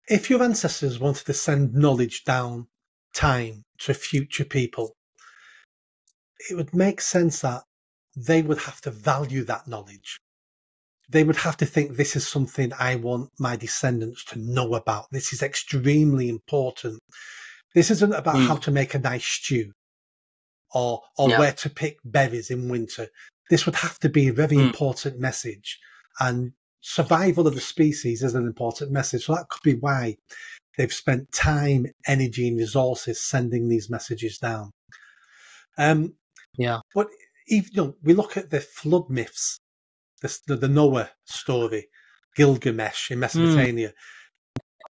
if your ancestors wanted to send knowledge down time to future people, it would make sense that they would have to value that knowledge. They would have to think, this is something I want my descendants to know about. This is extremely important. This isn't about how to make a nice stew or where to pick berries in winter. This would have to be a very important message. And survival of the species is an important message. So that could be why they've spent time, energy, and resources sending these messages down. But even we look at the flood myths, the Noah story, Gilgamesh in Mesopotamia.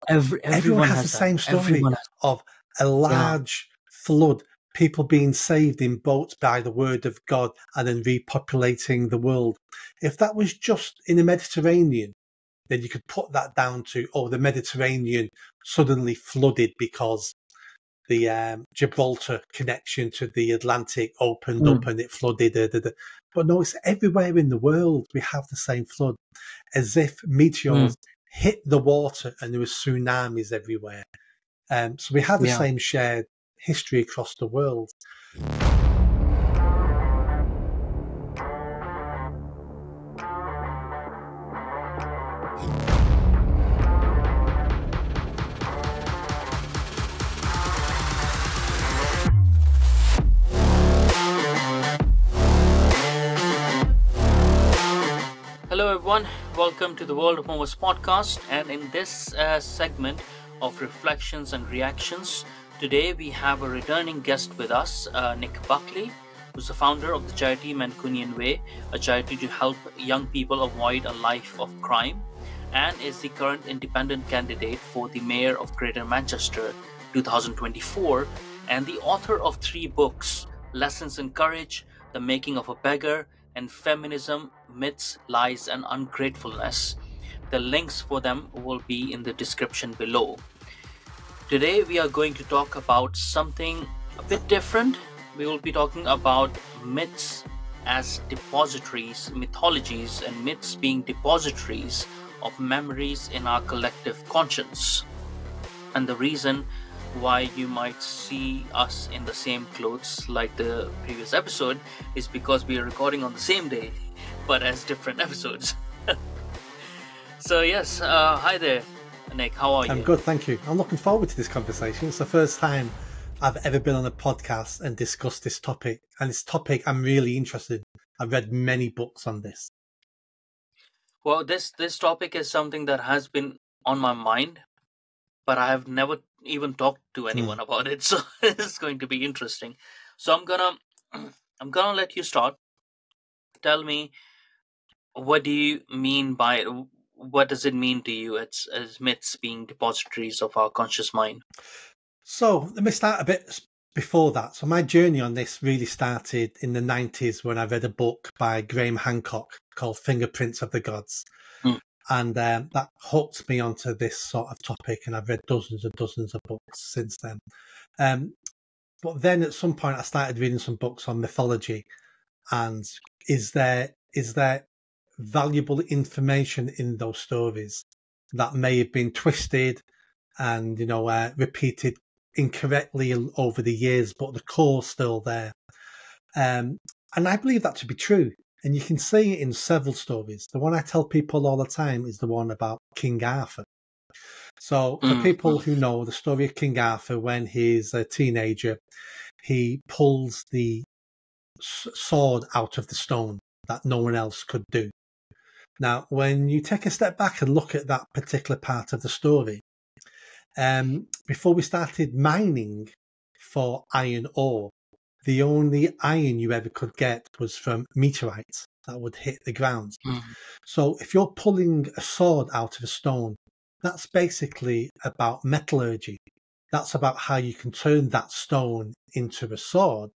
Everyone has the same story of a large flood, people being saved in boats by the word of God and then repopulating the world. If that was just in the Mediterranean, then you could put that down to, the Mediterranean suddenly flooded because the Gibraltar connection to the Atlantic opened up and it flooded. But no, it's everywhere in the world we have the same flood, as if meteors hit the water and there were tsunamis everywhere. So we have the same shared history across the world. Hello everyone, welcome to the World of Movers podcast, and in this segment of reflections and reactions, today we have a returning guest with us, Nick Buckley, who's the founder of the charity Mancunian Way, a charity to help young people avoid a life of crime, and is the current independent candidate for the Mayor of Greater Manchester 2024, and the author of 3 books, Lessons in Courage, The Making of a Beggar, and Feminism, Myths, Lies, and Ungratefulness. The links for them will be in the description below. Today we are going to talk about something a bit different. We will be talking about myths as depositories, mythologies and myths being depositories of memories in our collective conscience. And the reason why you might see us in the same clothes like the previous episode is because we are recording on the same day but as different episodes. So yes, hi there Nick, how are you? I'm good, thank you. I'm looking forward to this conversation. It's the first time I've ever been on a podcast and discussed this topic, and this topic I'm really interested in. I've read many books on this. Well, this topic is something that has been on my mind, but I have never even talked to anyone about it, so it's going to be interesting. So I'm gonna let you start. Tell me, what do you mean by it? What does it mean to you as myths being depositories of our conscious mind? So let me start a bit before that. So my journey on this really started in the 90s when I read a book by Graham Hancock called Fingerprints of the Gods. And that hooked me onto this sort of topic, and I've read dozens and dozens of books since then. But then at some point I started reading some books on mythology, and is there valuable information in those stories that may have been twisted and repeated incorrectly over the years, but the core's still there. And I believe that to be true. And you can see it in several stories. The one I tell people all the time is the one about King Arthur. So for people who know the story of King Arthur, when he's a teenager, he pulls the sword out of the stone that no one else could do. Now, when you take a step back and look at that particular part of the story, before we started mining for iron ore, the only iron you ever could get was from meteorites that would hit the ground. So if you're pulling a sword out of a stone, that's basically about metallurgy. That's about how you can turn that stone into a sword.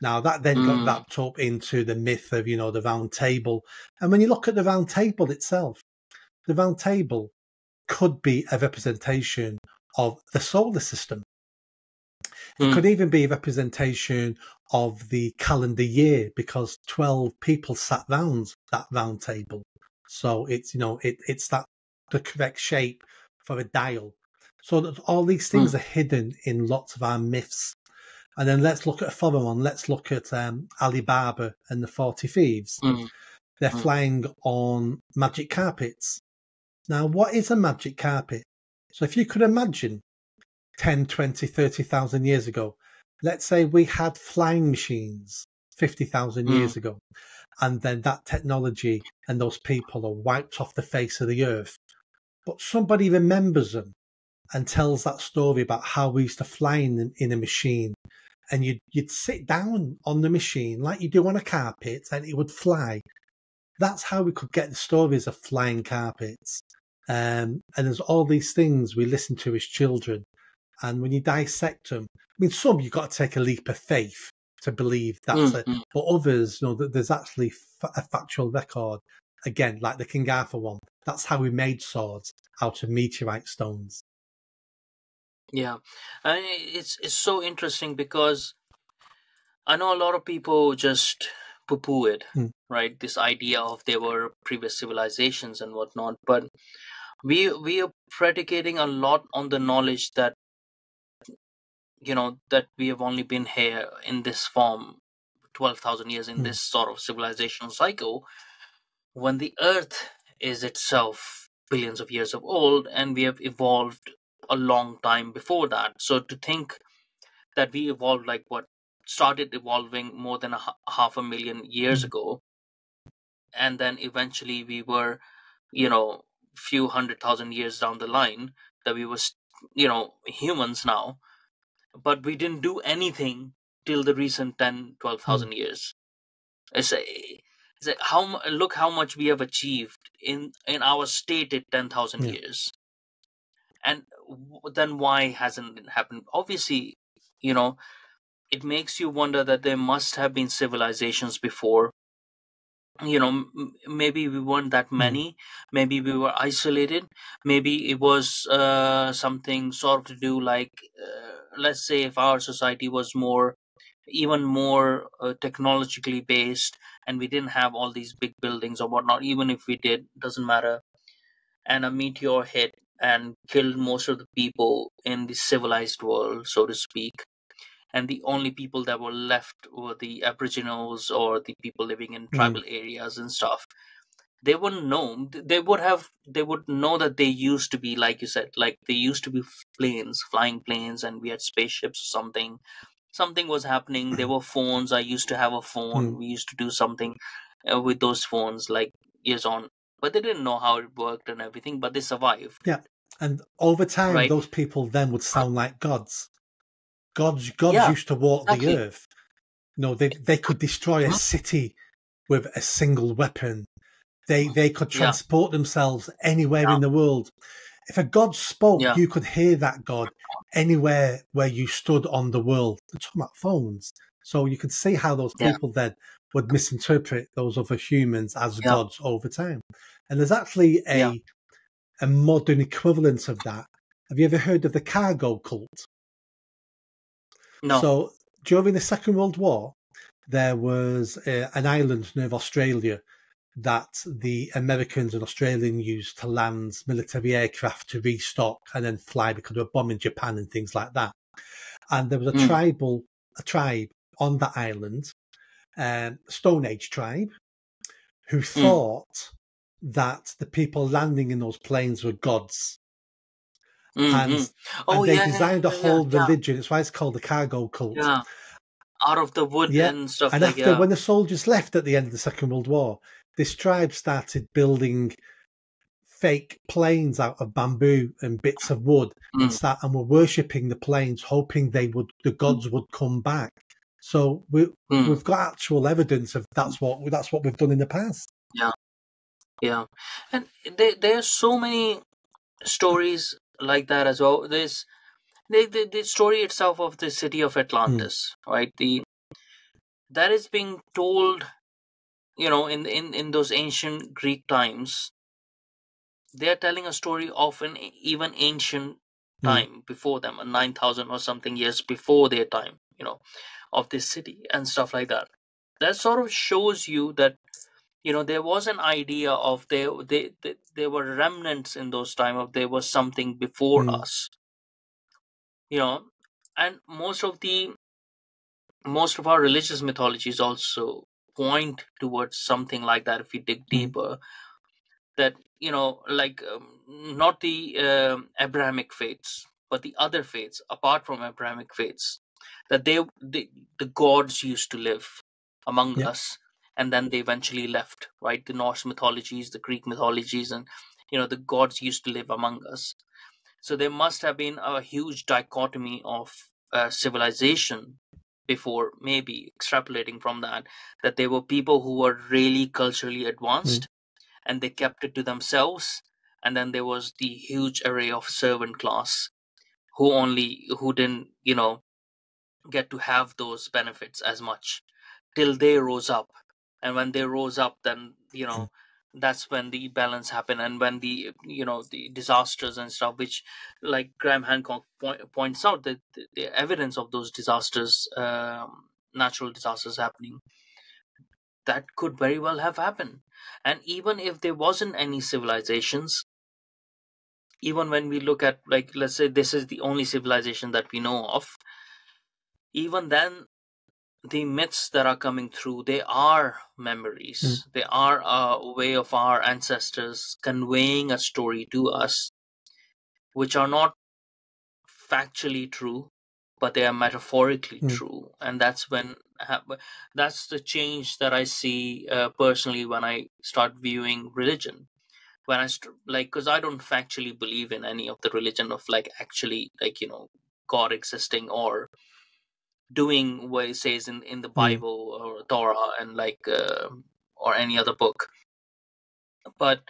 Now, that then got wrapped up into the myth of, the round table. And when you look at the round table itself, the round table could be a representation of the solar system. It could even be a representation of the calendar year, because 12 people sat round that round table. So it's, it's that the correct shape for a dial. So that all these things are hidden in lots of our myths. And then let's look at a foreign one. Let's look at Alibaba and the 40 Thieves. They're flying on magic carpets. Now, what is a magic carpet? So if you could imagine 10, 20, 30,000 years ago, let's say we had flying machines 50,000 years ago, and then that technology and those people are wiped off the face of the earth. But somebody remembers them and tells that story about how we used to fly in a machine, and you'd sit down on the machine like you do on a carpet and it would fly. That's how we could get the stories of flying carpets. And there's all these things we listen to as children. And when you dissect them, I mean, some you've got to take a leap of faith to believe that's it. But others, there's actually a factual record. Again, like the King Arthur one, that's how we made swords out of meteorite stones. Yeah, and it's so interesting because I know a lot of people just poo-poo it, right? This idea of there were previous civilizations and whatnot, but we are predicating a lot on the knowledge that that we have only been here in this form 12,000 years in this sort of civilizational cycle, when the Earth is itself billions of years of old, and we have evolved a long time before that. So to think that we evolved like what started evolving more than half a million years ago, and then eventually we were, few 100,000 years down the line, that we were, humans now, but we didn't do anything till the recent 10, 12,000 years. Look how much we have achieved in our stated 10,000 years, and then why hasn't it happened? Obviously, it makes you wonder that there must have been civilizations before. Maybe we weren't that many. Maybe we were isolated. Maybe it was something sort of to do like, let's say, if our society was even more technologically based, and we didn't have all these big buildings or whatnot. Even if we did, doesn't matter. And a meteor hit and killed most of the people in the civilized world, so to speak. And the only people that were left were the Aboriginals or the people living in tribal areas and stuff. They wouldn't know. They would know that they used to be, like you said, like they used to be flying planes, and we had spaceships or something. Something was happening. There were phones. I used to have a phone. We used to do something with those phones, like years on. But they didn't know how it worked and everything. But they survived. Yeah, and over time, right? Those people then would sound like gods. Gods used to walk the earth. They could destroy a city with a single weapon. They could transport themselves anywhere in the world. If a god spoke, you could hear that god anywhere where you stood on the world. They're talking about phones. So you could see how those people then would misinterpret those other humans as gods over time. And there's actually a modern equivalent of that. Have you ever heard of the cargo cult? No. So during the Second World War, there was an island near Australia that the Americans and Australians used to land military aircraft to restock and then fly because they were bombing Japan and things like that. And there was a tribe on that island, Stone Age tribe, who thought that the people landing in those planes were gods. And they designed a whole religion. It's why it's called the cargo cult. Yeah, out of the wood and stuff. And after, when the soldiers left at the end of the Second World War, this tribe started building fake planes out of bamboo and bits of wood, and were worshipping the planes, hoping the gods would come back. So we've got actual evidence of that's what we've done in the past. Yeah, and there are so many stories like that as well. There's the story itself of the city of Atlantis, right? That is being told, in those ancient Greek times. They are telling a story of an even ancient time before them, 9,000 or something years before their time, of this city and stuff like that. That sort of shows you that there was an idea of there were remnants in those time of there was something before mm, us, you know, and most of our religious mythologies also point towards something like that if we dig mm, deeper, that like not the Abrahamic faiths, but the other faiths apart from Abrahamic faiths, that the gods used to live among yeah, us, and then they eventually left, right? The Norse mythologies, the Greek mythologies, and the gods used to live among us. So there must have been a huge dichotomy of civilization before, maybe extrapolating from that, that there were people who were really culturally mm, advanced and they kept it to themselves. And then there was the huge array of servant class who didn't, get to have those benefits as much till they rose up. And when they rose up, then mm, that's when the balance happened, and when the disasters and stuff, which, like Graham Hancock points out, that the evidence of those disasters, natural disasters happening, that could very well have happened. And even if there wasn't any civilizations, even when we look at, like, let's say this is the only civilization that we know of, even then the myths that are coming through, they are mm, memories, they are a way of our ancestors conveying a story to us, which are not factually true, but they are metaphorically mm, true. And that's the change that I see personally when I start viewing religion. When like, because I don't factually believe in any of the religion of, like, actually, like, God existing or doing what it says in the mm, Bible or Torah, and like or any other book. But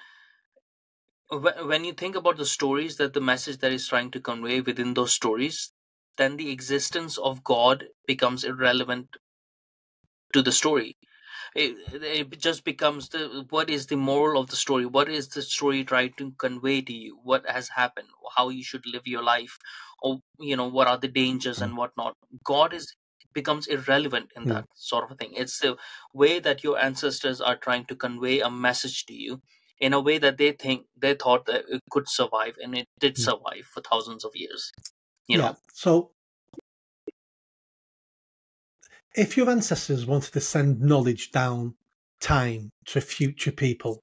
when you think about the stories, that the message that is trying to convey within those stories, then the existence of God becomes irrelevant to the story. It just becomes what is the moral of the story, what is the story trying to convey to you, what has happened, how you should live your life, or what are the dangers mm, and whatnot. God is becomes irrelevant in mm, that sort of a thing. It's the way that your ancestors are trying to convey a message to you in a way that they thought that it could survive, and it did mm. survive for thousands of years you Yeah. know So if your ancestors wanted to send knowledge down time to future people,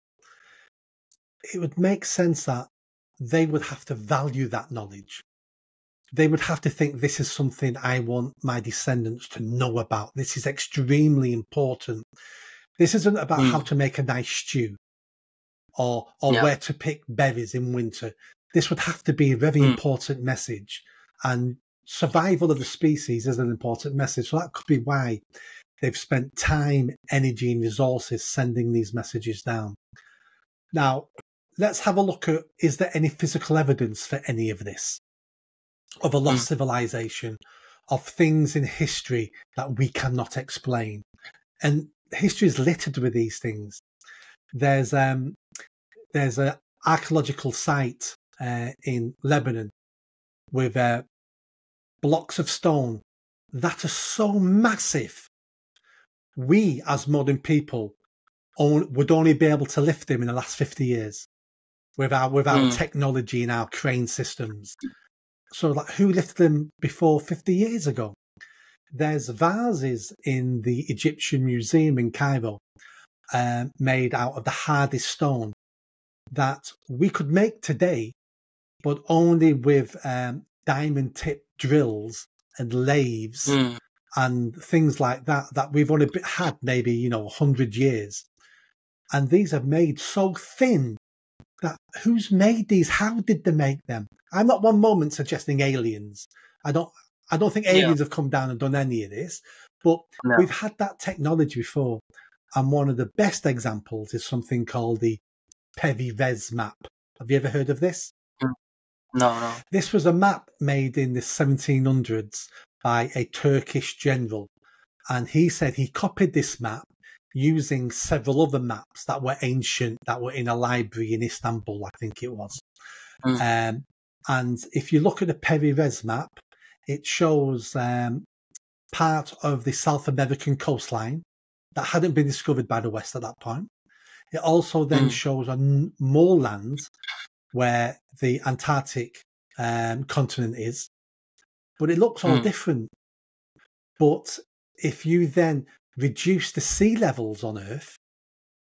it would make sense that they would have to value that knowledge. They would have to think, this is something I want my descendants to know about. This is extremely important. This isn't about how mm, to make a nice stew or yeah. where to pick berries in winter. This would have to be a very Mm, important message. And survival of the species is an important message. So that could be why they've spent time, energy, and resources sending these messages down. Now, let's have a look at, is there any physical evidence for any of this? Of a mm, lost civilization, of things in history that we cannot explain. And history is littered with these things. There's an archaeological site in Lebanon with blocks of stone that are so massive. We, as modern people, would only be able to lift them in the last 50 years with our mm, technology and our crane systems. So, like, who lifted them before 50 years ago? There's vases in the Egyptian Museum in Cairo made out of the hardest stone that we could make today, but only with diamond tip drills and lathes mm, and things like that we've only had maybe 100 years. And these are made so thin that who's made these? How did they make them? I'm not one moment suggesting aliens. I don't think yeah. aliens have come down and done any of this, but No. we've had that technology before. And one of the best examples is something called the Pevi-Vez map. Have you ever heard of this? Mm, no, no. This was a map made in the 1700s by a Turkish general. And he said he copied this map using several other maps that were ancient, that were in a library in Istanbul, I think it was. Mm, And if you look at the Pevi-Vez map, it shows part of the South American coastline that hadn't been discovered by the West at that point. It also then shows on more land where the Antarctic continent is, but it looks all different. But if you then reduce the sea levels on Earth,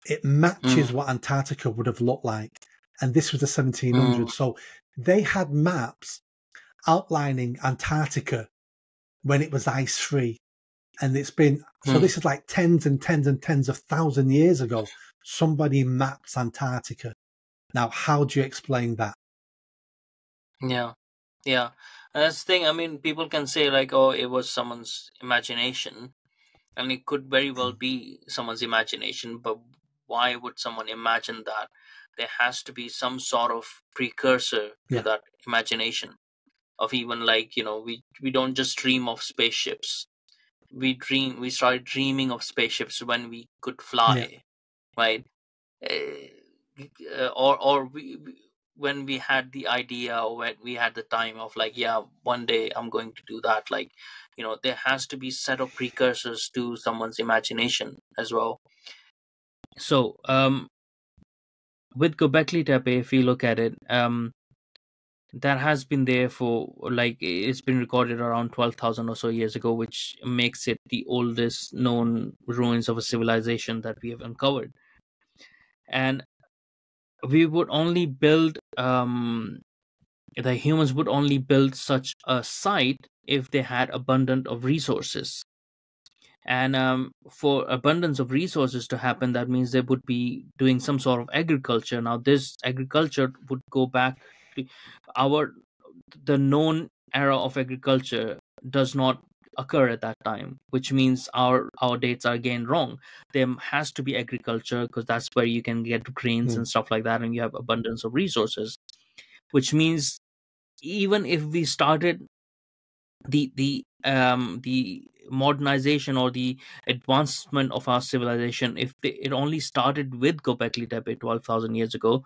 it matches what Antarctica would have looked like. And this was the 1700s. So they had maps outlining Antarctica when it was ice-free. And it's been, so this is like tens and tens and tens of thousand years ago. Somebody maps Antarctica. Now, how do you explain that? Yeah. And that's the thing. I mean, people can say like, oh, it was someone's imagination. And it could very well be someone's imagination, but why would someone imagine that? There has to be some sort of precursor to that imagination of, even like, we don't just dream of spaceships. We started dreaming of spaceships when we could fly, right? Or when we had the idea, or when we had the time of like, yeah, one day I'm going to do that. Like, there has to be set of precursors to someone's imagination as well. So with Göbekli Tepe, if we look at it, that has been there for, like, it's been recorded around 12,000 or so years ago, which makes it the oldest known ruins of a civilization that we have uncovered. And we would only build the humans would only build such a site if they had abundance of resources. And for abundance of resources to happen, that means they would be doing some sort of agriculture. Now, this agriculture would go back to the known era of agriculture does not occur at that time, which means our dates are again wrong. There has to be agriculture, because that's where you can get grains and stuff like that, and you have abundance of resources, which means even if we started the modernization or the advancement of our civilization, if it only started with Göbekli Tepe 12,000 years ago,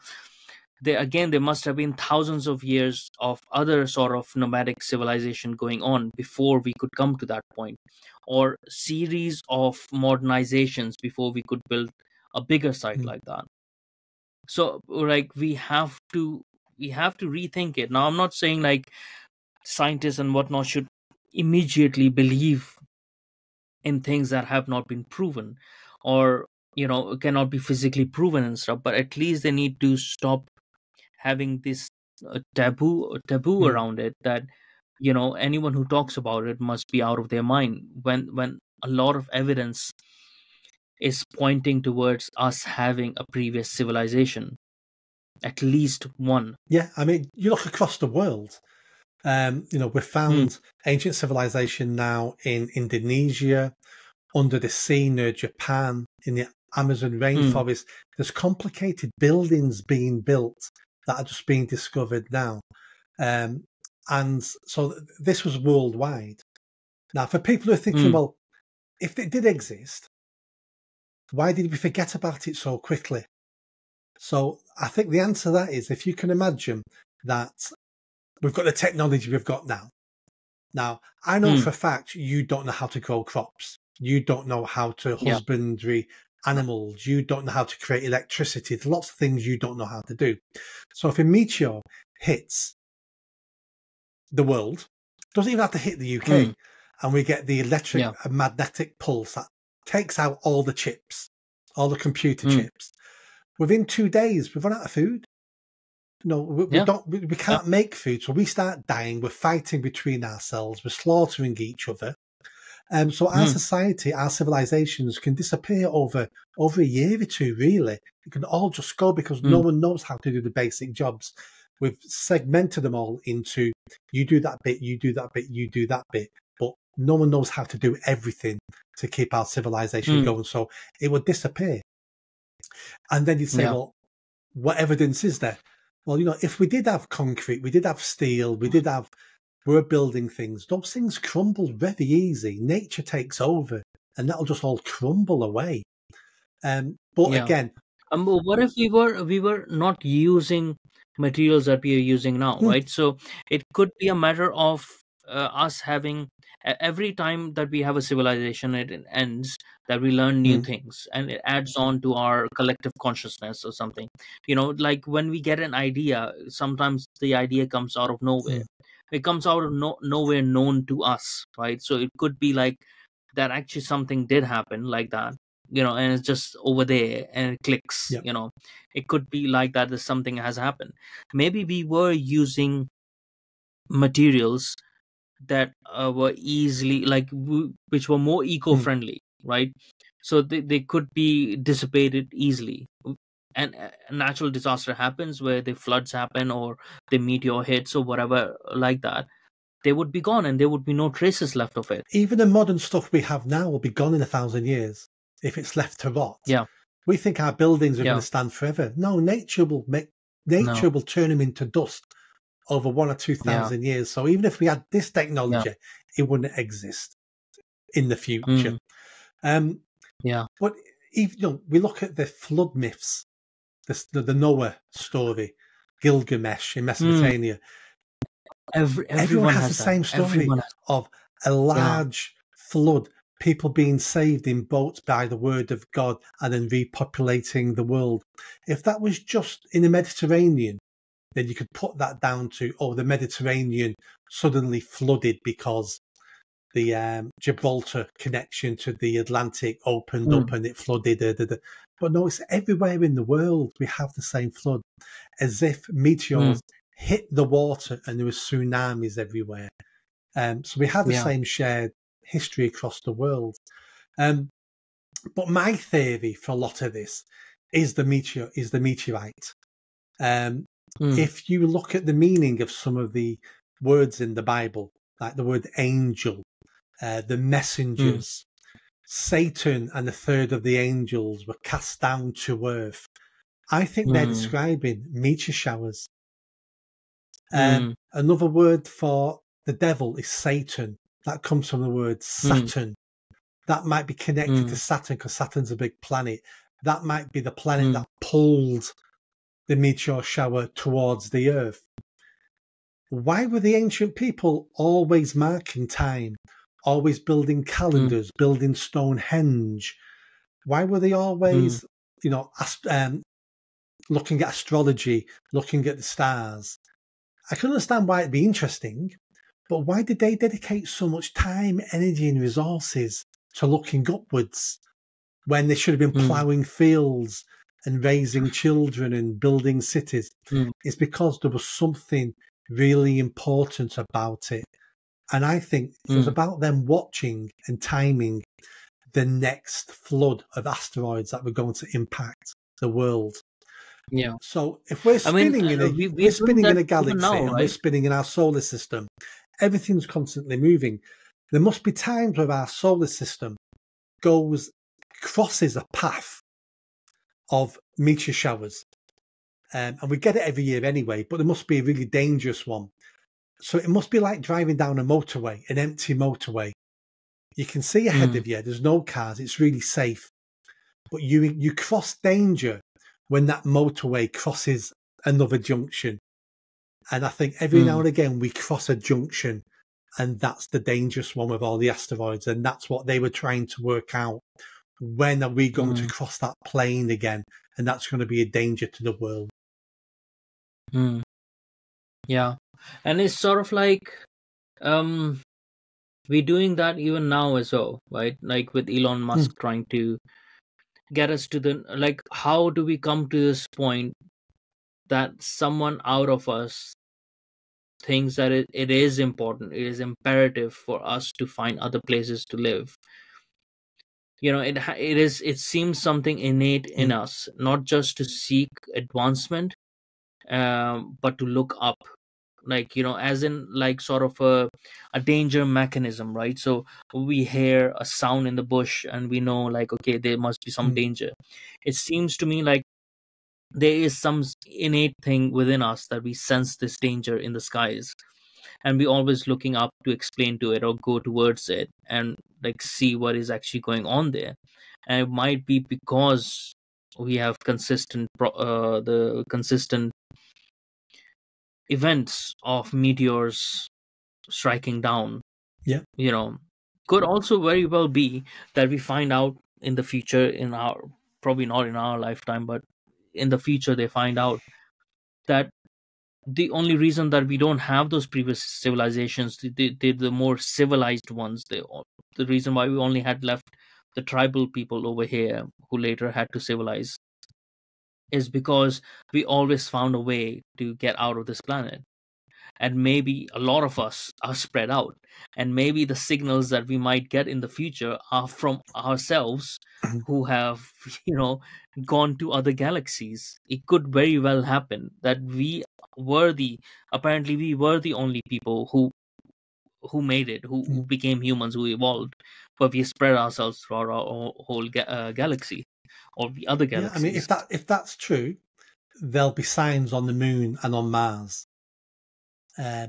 there must have been thousands of years of other sort of nomadic civilization going on before we could come to that point, or series of modernizations before we could build a bigger site like that. So, like, we have to rethink it. Now, I'm not saying like scientists and whatnot should immediately believe in things that have not been proven, or cannot be physically proven and stuff, but at least they need to stop having this taboo around it, that anyone who talks about it must be out of their mind, when a lot of evidence is pointing towards us having a previous civilization, at least one. Yeah, I mean, you look across the world. We've found ancient civilization now in Indonesia, under the sea near Japan, in the Amazon rainforest. There's complicated buildings being built that are just being discovered now. And so this was worldwide. Now, for people who are thinking, well, if it did exist, why did we forget about it so quickly? So I think the answer to that is, if you can imagine that we've got the technology we've got now. Now, I know for a fact you don't know how to grow crops. You don't know how to husbandry animals. You don't know how to create electricity. There's lots of things you don't know how to do. So if a meteor hits the world, doesn't even have to hit the UK, and we get the electric and magnetic pulse that takes out all the chips, all the computer chips. Within 2 days, we've run out of food. No, we can't make food, so we start dying. We're fighting between ourselves. We're slaughtering each other. So our society, our civilizations can disappear over a year or two, really. It can all just go because no one knows how to do the basic jobs. We've segmented them all into, you do that bit, you do that bit, you do that bit. But no one knows how to do everything to keep our civilization going. So it would disappear. And then you'd say, well, what evidence is there? Well, if we did have concrete, we did have steel, we're building things, those things crumble very easy. Nature takes over and that'll just all crumble away. But again... what if we were not using materials that we are using now, right? So it could be a matter of us having every time that we have a civilization, it ends that we learn new things, and it adds on to our collective consciousness or something. Like when we get an idea, sometimes the idea comes out of nowhere. It comes out of nowhere known to us, right? So it could be like that actually something did happen like that, and it's just over there and it clicks. It could be like that something has happened. Maybe we were using materials that were easily which were more eco-friendly, right? So they could be dissipated easily, and a natural disaster happens where the floods happen or the meteor hits or whatever like that, they would be gone and there would be no traces left of it. Even the modern stuff we have now will be gone in 1,000 years if it's left to rot. Yeah. We think our buildings are going to stand forever. No, nature will turn them into dust over 1,000 or 2,000 years. So even if we had this technology, it wouldn't exist in the future. But even we look at the flood myths, the Noah story, Gilgamesh in Mesopotamia. Everyone has the same story of a large flood, people being saved in boats by the word of God and then repopulating the world. If that was just in the Mediterranean, then you could put that down to, the Mediterranean suddenly flooded because the Gibraltar connection to the Atlantic opened up and it flooded. But no, it's everywhere in the world we have the same flood, as if meteors hit the water and there were tsunamis everywhere. So we have the same shared history across the world. But my theory for a lot of this is the meteorite. If you look at the meaning of some of the words in the Bible, like the word angel, the messengers, Satan and a third of the angels were cast down to earth. I think they're describing meteor showers. Another word for the devil is Satan. That comes from the word Saturn. That might be connected to Saturn because Saturn's a big planet. That might be the planet that pulled the meteor shower towards the earth. Why were the ancient people always marking time, always building calendars, building Stonehenge? Why were they always, looking at astrology, looking at the stars? I can understand why it'd be interesting, but why did they dedicate so much time, energy and resources to looking upwards when they should have been ploughing fields and raising children and building cities? It's because there was something really important about it. And I think it was about them watching and timing the next flood of asteroids that were going to impact the world. Yeah. So if we're spinning we're spinning in a galaxy now, and we're spinning in our solar system, everything's constantly moving. There must be times where our solar system crosses a path of meteor showers. And we get it every year anyway, but there must be a really dangerous one. So it must be like driving down a motorway, an empty motorway. You can see ahead of you, there's no cars, it's really safe. But you cross danger when that motorway crosses another junction. And I think every now and again we cross a junction, and that's the dangerous one with all the asteroids. And that's what they were trying to work out. When are we going to cross that plane again? And that's going to be a danger to the world. Yeah. And it's sort of like we're doing that even now as well, right? Like with Elon Musk trying to get us to how do we come to this point that someone out of us thinks that it is important, it is imperative for us to find other places to live? It seems something innate in us, not just to seek advancement, but to look up, as in sort of a danger mechanism, right? So we hear a sound in the bush and we know okay, there must be some danger. It seems to me like there is some innate thing within us that we sense this danger in the skies, and we always looking up to explain to it or go towards it and see what is actually going on there. And it might be because we have the consistent events of meteors striking down. Yeah. Could also very well be that we find out in the future, in our, probably not in our lifetime, but in the future they find out that the only reason that we don't have those previous civilizations, the more civilized ones, the reason why we only had left the tribal people over here who later had to civilize, is because we always found a way to get out of this planet. And maybe a lot of us are spread out, and maybe the signals that we might get in the future are from ourselves who have gone to other galaxies. It could very well happen that apparently we were the only people who made it, who became humans, who evolved, but we spread ourselves throughout our whole galaxy or the other galaxies. Yeah, I mean, if that's true, there'll be signs on the moon and on Mars,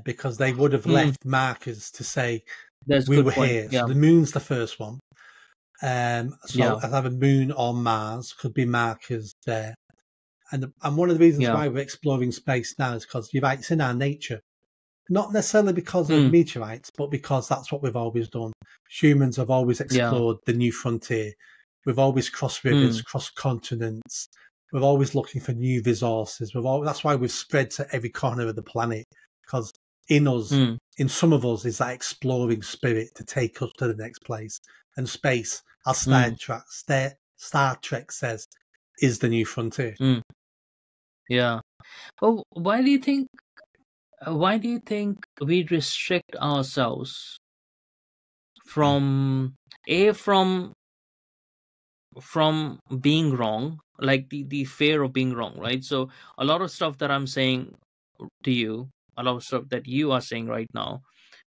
because they would have left markers to say we were here. Yeah. So the moon's the first one. So I'll have a moon on Mars, could be markers there. And one of the reasons why we're exploring space now is because you're right, it's in our nature. Not necessarily because of meteorites, but because that's what we've always done. Humans have always explored the new frontier. We've always crossed rivers, crossed continents. We're always looking for new resources. That's why we've spread to every corner of the planet, because in us, in some of us, is that exploring spirit to take us to the next place. And space, as Star Trek says, is the new frontier. Yeah. Well, why do you think we restrict ourselves from being wrong, like the fear of being wrong, right? So a lot of stuff that I'm saying to you, a lot of stuff that you are saying right now,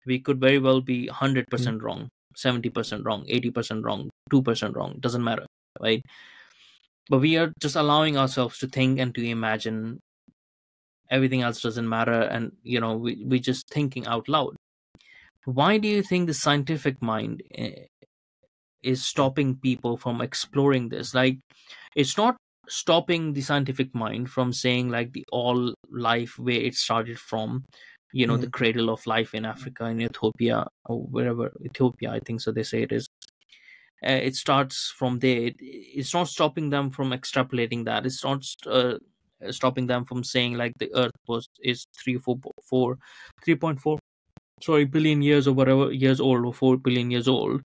we could very well be 100% wrong, 70% wrong, 80% wrong, 2% wrong, doesn't matter, right? But we are just allowing ourselves to think and to imagine. Everything else doesn't matter, and we just thinking out loud. Why do you think the scientific mind is stopping people from exploring this? Like, it's not stopping the scientific mind from saying like the all life, where it started from, the cradle of life in Africa, in Ethiopia, or wherever. Ethiopia, I think so, they say it is. It starts from there. It's not stopping them from extrapolating that. It's not stopping them from saying like the Earth is 3.4 billion years or whatever years old, or 4 billion years old,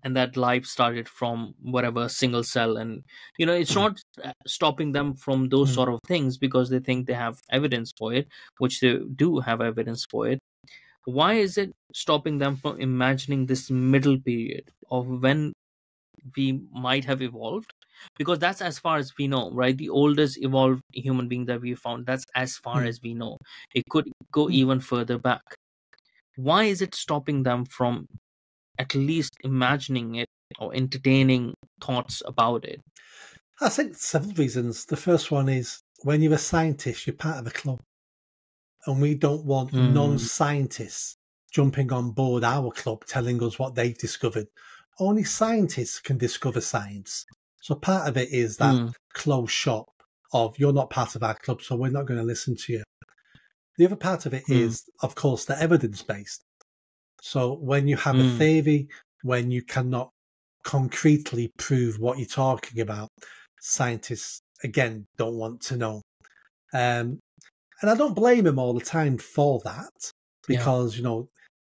and that life started from whatever single cell. And it's not stopping them from those sort of things, because they think they have evidence for it, which they do have evidence for it. Why is it stopping them from imagining this middle period of when we might have evolved? Because that's as far as we know, right? The oldest evolved human being that we found, that's as far as we know. It could go even further back. Why is it stopping them from at least imagining it or entertaining thoughts about it? I think several reasons. The first one is, when you're a scientist, you're part of a club. And we don't want non-scientists jumping on board our club, telling us what they've discovered. Only scientists can discover science. So part of it is that closed shop of, you're not part of our club, so we're not going to listen to you. The other part of it is, of course, the evidence-based. So when you have a theory, when you cannot concretely prove what you're talking about, scientists, again, don't want to know. And I don't blame them all the time for that, because,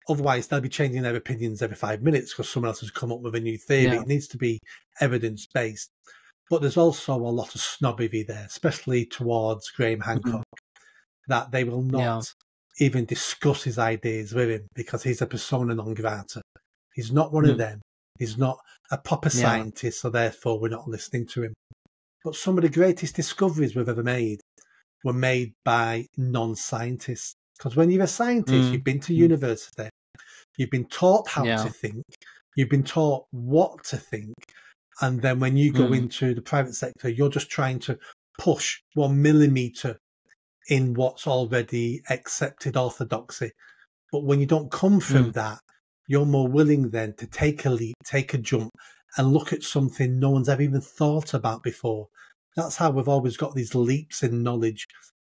otherwise they'll be changing their opinions every 5 minutes because someone else has come up with a new theory. It needs to be evidence-based. But there's also a lot of snobbery there, especially towards Graham Hancock, that they will not even discuss his ideas with him because he's a persona non grata. He's not one of them. He's not a proper scientist, so therefore we're not listening to him. But some of the greatest discoveries we've ever made were made by non-scientists. Because when you're a scientist, you've been to university, you've been taught how to think, you've been taught what to think, and then when you go into the private sector, you're just trying to push 1 millimetre in what's already accepted orthodoxy. But when you don't come from that, you're more willing then to take a leap, take a jump, and look at something no one's ever even thought about before. That's how we've always got these leaps in knowledge.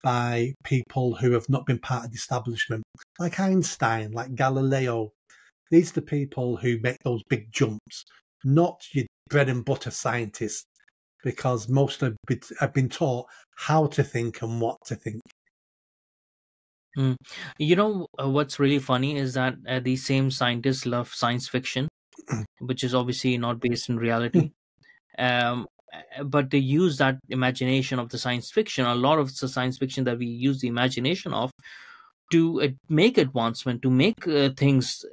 by people who have not been part of the establishment, like Einstein, like Galileo. These are the people who make those big jumps, not your bread and butter scientists, because most have been taught how to think and what to think. You know, what's really funny is that these same scientists love science fiction, which is obviously not based in reality. But they use that imagination of the science fiction, a lot of the science fiction that we use the imagination of, to make advancement, to make things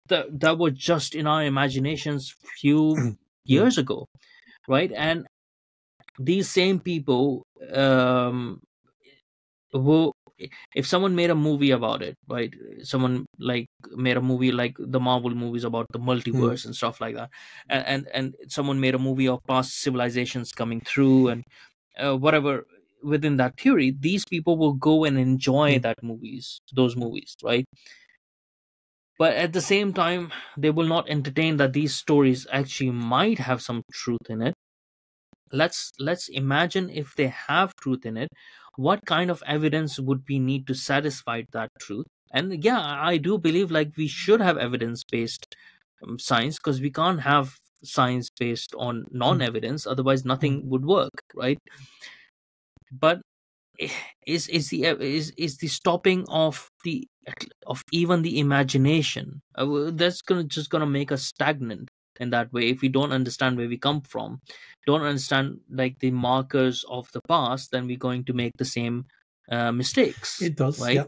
that were just in our imaginations few years ago, right? And these same people, who, if someone made a movie about it, right, someone like made a movie like the Marvel movies about the multiverse and stuff like that, and someone made a movie of past civilizations coming through, and whatever within that theory, these people will go and enjoy those movies, right? But at the same time, they will not entertain that these stories actually might have some truth in it. Let's imagine if they have truth in it, what kind of evidence would we need to satisfy that truth? And yeah, I do believe like we should have evidence based science, because we can't have science based on non-evidence, otherwise nothing would work, right? But is the stopping of even the imagination, that's gonna make us stagnant in that way. If we don't understand where we come from, don't understand like the markers of the past, then we're going to make the same mistakes. It does, right? yeah.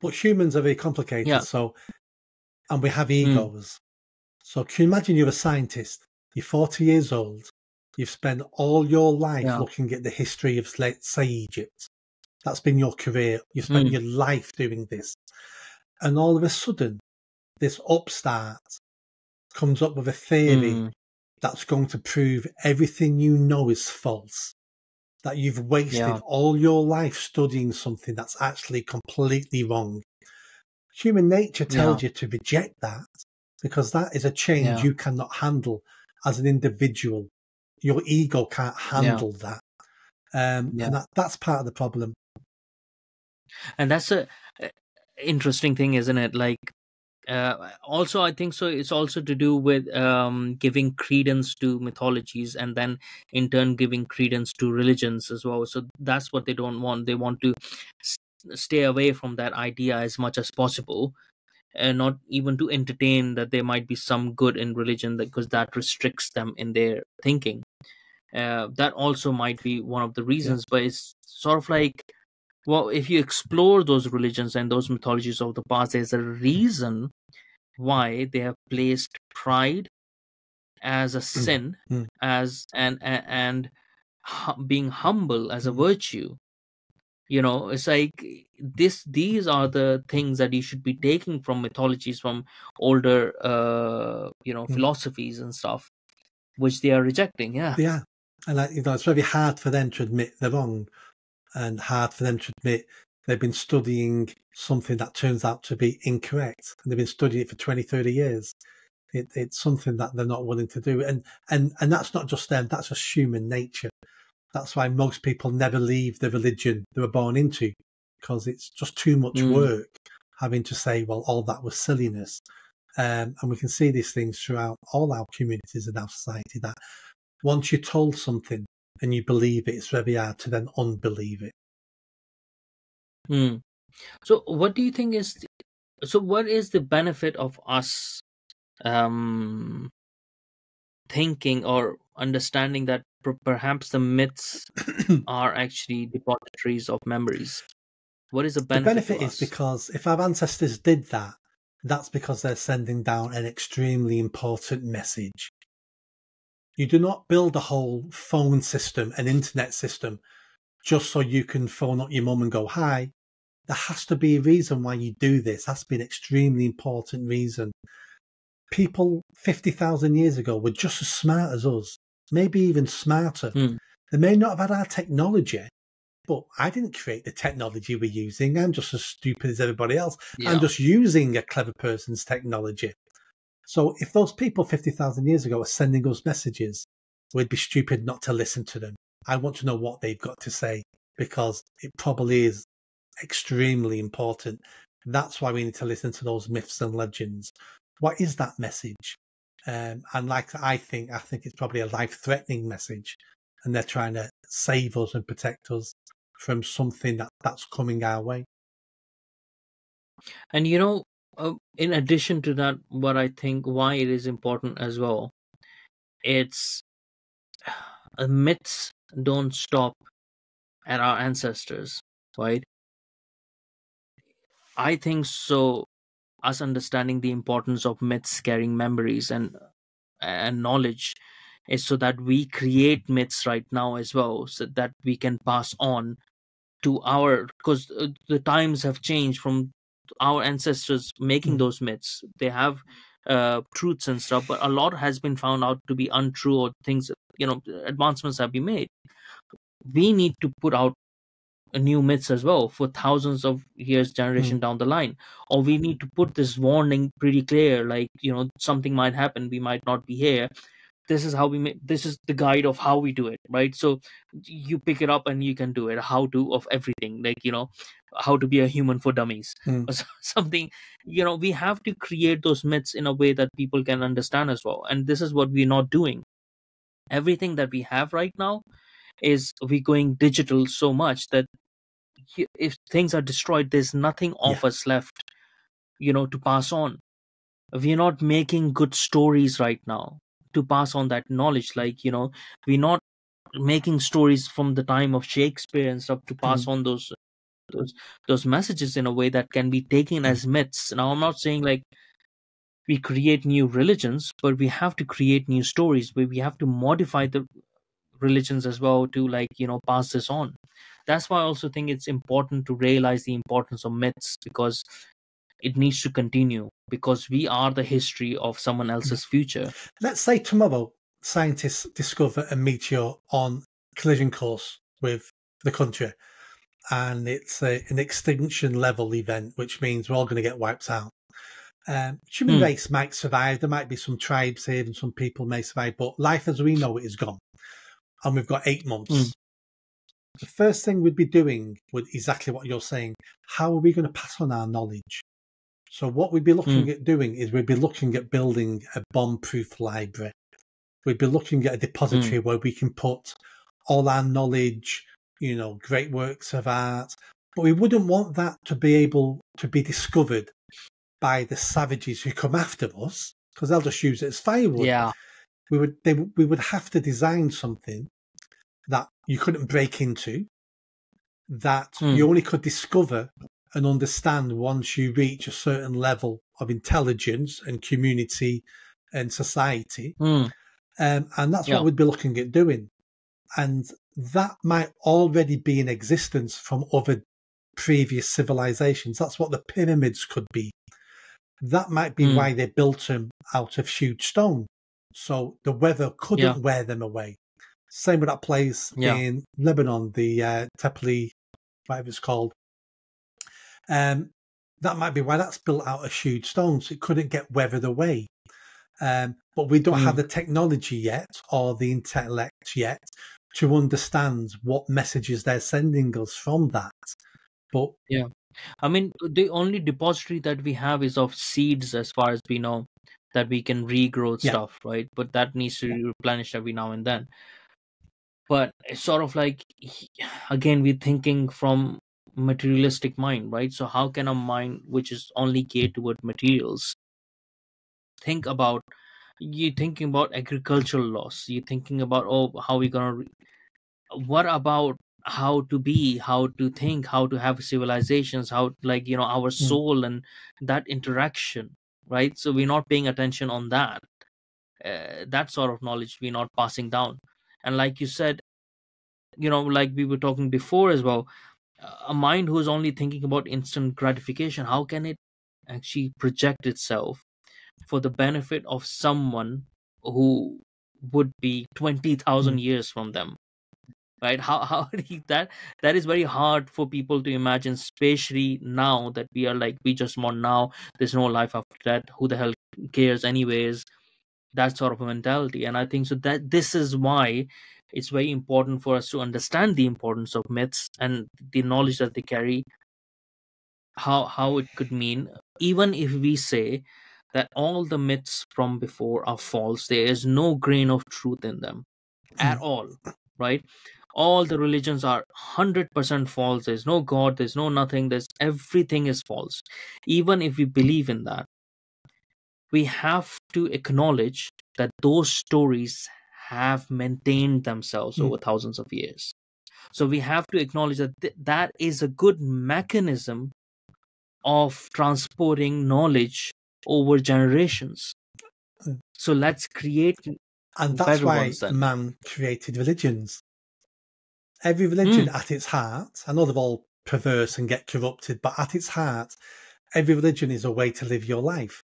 But humans are very complicated, Yeah. so, and we have egos. So can you imagine you're a scientist, you're 40 years old, you've spent all your life looking at the history of, let's say, Egypt. That's been your career. You've spent your life doing this. And all of a sudden, this upstart comes up with a theory that's going to prove everything you know is false. That you've wasted all your life studying something that's actually completely wrong. Human nature tells you to reject that, because that is a change you cannot handle as an individual. Your ego can't handle that. And that's part of the problem. And that's a interesting thing, isn't it? Like, also I think so it's also to do with giving credence to mythologies, and then in turn giving credence to religions as well. So that's what they don't want. They want to stay away from that idea as much as possible, and not even to entertain that there might be some good in religion, because that restricts them in their thinking. That also might be one of the reasons. But it's sort of like, well, if you explore those religions and those mythologies of the past, there's a reason why they have placed pride as a sin, as and being humble as a virtue. You know, it's like these are the things that you should be taking from mythologies, from older philosophies and stuff, which they are rejecting. Yeah. And it's very hard for them to admit they're wrong, and hard for them to admit they've been studying something that turns out to be incorrect, and they've been studying it for 20, 30 years. It's something that they're not willing to do. And that's not just them, that's just human nature. That's why most people never leave the religion they were born into, because it's just too much work having to say, well, all that was silliness. And we can see these things throughout all our communities and our society, that once you're told something and you believe it, it's very hard to then unbelieve it. So what do you think is what is the benefit of us thinking or understanding that perhaps the myths are actually depositories of memories? What is the benefit? The benefit is because if our ancestors did that, that's because they're sending down an extremely important message. You do not build a whole phone system, an internet system, just so you can phone up your mum and go, hi. There has to be a reason why you do this. Has to be an extremely important reason. People 50,000 years ago were just as smart as us, maybe even smarter. They may not have had our technology, but I didn't create the technology we're using. I'm just as stupid as everybody else. I'm just using a clever person's technology. So if those people 50,000 years ago are sending us messages, we'd be stupid not to listen to them. I want to know what they've got to say. because it probably is extremely important. That's why we need to listen to those myths and legends. What is that message? And like I think it's probably a life-threatening message, and they're trying to save us and protect us from something that's coming our way. And in addition to that, what I think why it is important as well, it's myths don't stop at our ancestors, right? I think so. Us understanding the importance of myths carrying memories and knowledge is so that we create myths right now as well, so that we can pass on to our, because the times have changed from our ancestors making those myths. They have truths and stuff, but a lot has been found out to be untrue, or things, advancements have been made. We need to put out new myths as well for thousands of years, generation down the line. Or we need to put this warning pretty clear, like, something might happen, we might not be here. This is how we make, this is the guide of how we do it, right? So you pick it up and you can do it, how to of everything, like, how to be a human for dummies, or something. We have to create those myths in a way that people can understand as well, and this is what we're not doing. Everything that we have right now is we going digital so much that if things are destroyed, there's nothing of us left, to pass on. We're not making good stories right now to pass on that knowledge. Like, we're not making stories from the time of Shakespeare and stuff to pass on those messages in a way that can be taken as myths. Now, I'm not saying like we create new religions, but we have to create new stories where we have to modify the religions as well to, like, pass this on. That's why I also think it's important to realize the importance of myths, because it needs to continue, because we are the history of someone else's future. Let's say tomorrow scientists discover a meteor on collision course with the country, and it's an extinction level event, which means we're all going to get wiped out. Human race might survive. There might be some tribes here and some people may survive, but life as we know it is gone. And we've got 8 months. The first thing we'd be doing with exactly what you're saying, how are we going to pass on our knowledge? So what we'd be looking at doing is we'd be looking at building a bomb-proof library. We'd be looking at a depository where we can put all our knowledge, great works of art. But we wouldn't want that to be able to be discovered by the savages who come after us, because they'll just use it as firewood. Yeah. We would have to design something that you couldn't break into, that you only could discover and understand once you reach a certain level of intelligence and community and society. And that's what we'd be looking at doing. And that might already be in existence from other previous civilizations. That's what the pyramids could be. That might be why they built them out of huge stone, so the weather couldn't wear them away. Same with that place in Lebanon, the Tepeli, whatever it's called. That might be why that's built out of huge stones. It couldn't get weathered away. But we don't have the technology yet, or the intellect yet, to understand what messages they're sending us from that. But I mean, the only depository that we have is of seeds, as far as we know, that we can regrow stuff, right? But that needs to be replenished every now and then. But it's sort of like, again, we're thinking from materialistic mind, right? So how can a mind which is only geared toward materials think about, you're thinking about agricultural loss, you're thinking about, how we gonna what about how to be, how to think, how to have civilizations, how, like, our soul and that interaction, right? So we're not paying attention on that. That sort of knowledge we're not passing down. And like you said, like we were talking before as well, a mind who is only thinking about instant gratification, how can it actually project itself for the benefit of someone who would be 20,000 years from them, right? How that is very hard for people to imagine, especially now that we are like, we just want now, there's no life after that, who the hell cares anyways, that sort of a mentality. And I think so that this is why it's very important for us to understand the importance of myths and the knowledge that they carry, how it could mean. Even if we say that all the myths from before are false, there is no grain of truth in them at all, right? All the religions are 100% false. There's no god, there's no nothing, there's everything is false. Even if we believe in that, we have to acknowledge that those stories have maintained themselves over thousands of years. So we have to acknowledge that that is a good mechanism of transporting knowledge over generations. So let's create and that's better why ones then. Man created religions. Every religion at its heart, I know they're all perverse and get corrupted, but at its heart, every religion is a way to live your life.